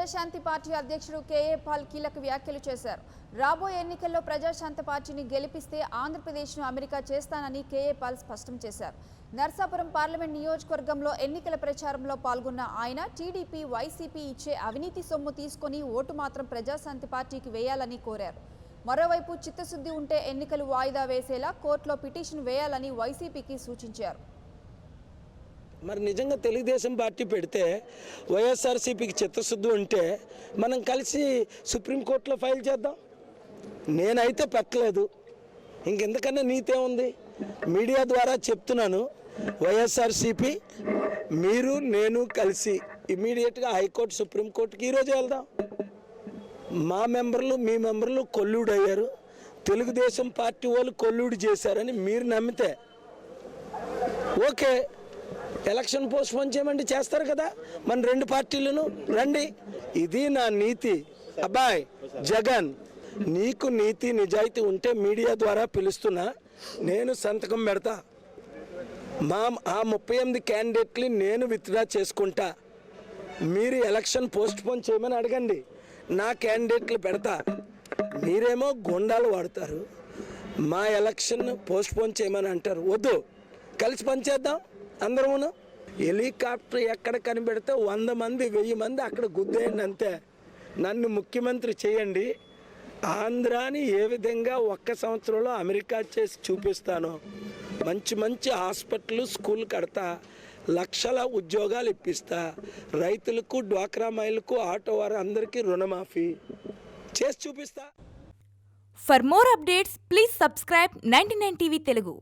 Praja Shanti party అధ్యక్షుడు KA Paul కీలక వ్యాఖ్యలు చేశారు. రాబోయే ఎన్నికల్లో ప్రజాశాంతి పార్టీని గెలిపిస్తే ఆంధ్రప్రదేశ్ను అమెరికా చేస్తానని కేఏ పాల్ స్పష్టం చేశారు. నర్సాపురం పార్లమెంట్ నియోజకవర్గంలో ఎన్నికల ప్రచారంలో పాల్గొన్న ఆయన టీడీపీ, వైసీపీ ఇచ్చే అవినీతి సొమ్ము తీసుకొని ఓటు మాత్రం ప్రజాశాంతి పార్టీకి వేయాలని కోరారు. మరోవైపు చిత్తశుద్ధి ఉంటే ఎన్నికలు వాయిదా వేసేలా కోర్టులో పిటిషన్ వేయాలని వైసీపీకి సూచించారు. మరి నిజంగా తెలుగుదేశం పార్టీ పెడితే వైఎస్ఆర్సీపీకి చిత్తశుద్ధి ఉంటే మనం కలిసి సుప్రీంకోర్టులో ఫైల్ చేద్దాం. నేనైతే పెట్టలేదు, ఇంకెందుకన్నా నీతే ఉంది. మీడియా ద్వారా చెప్తున్నాను, వైఎస్ఆర్సీపీ మీరు నేను కలిసి ఇమీడియట్గా హైకోర్టు సుప్రీంకోర్టుకి ఈరోజు వెళ్దాం. మా మెంబర్లు మీ మెంబర్లు కొల్లుడు అయ్యారు, తెలుగుదేశం పార్టీ వాళ్ళు కొల్లుడు చేశారని మీరు నమ్మితే ఓకే, ఎలక్షన్ పోస్ట్పోన్ చేయమంటే చేస్తారు కదా. మన రెండు పార్టీలను రండి, ఇది నా నీతి. అబ్బాయ్ జగన్, నీకు నీతి నిజాయితీ ఉంటే మీడియా ద్వారా పిలుస్తున్నా, నేను సంతకం పెడతా. ఆ 38 క్యాండిడేట్లు నేను విత్డ్రా చేసుకుంటా. మీరు ఎలక్షన్ పోస్ట్పోన్ చేయమని అడగండి, నా క్యాండిడేట్లు పెడతా. మీరేమో గుండాలు వాడతారు, మా ఎలక్షన్ పోస్ట్పోన్ చేయమని అంటారు. వద్దు, కలిసి పనిచేద్దాం అందరమును. హెలికాప్టర్ ఎక్కడ కనిపెడితే 100 మంది 1000 మంది అక్కడ గుద్దేయండి అంతే. నన్ను ముఖ్యమంత్రి చేయండి, ఆంధ్రాని ఏ విధంగా 1 సంవత్సరంలో అమెరికా చేసి చూపిస్తానో, మంచి మంచి హాస్పిటల్, స్కూల్ కడతా, లక్షల ఉద్యోగాలు ఇప్పిస్తా, రైతులకు, డ్వాక్రా మహిళలకు, ఆటో వారు అందరికీ రుణమాఫీ చేసి చూపిస్తా. For more updates, please subscribe 99 TV Telugu.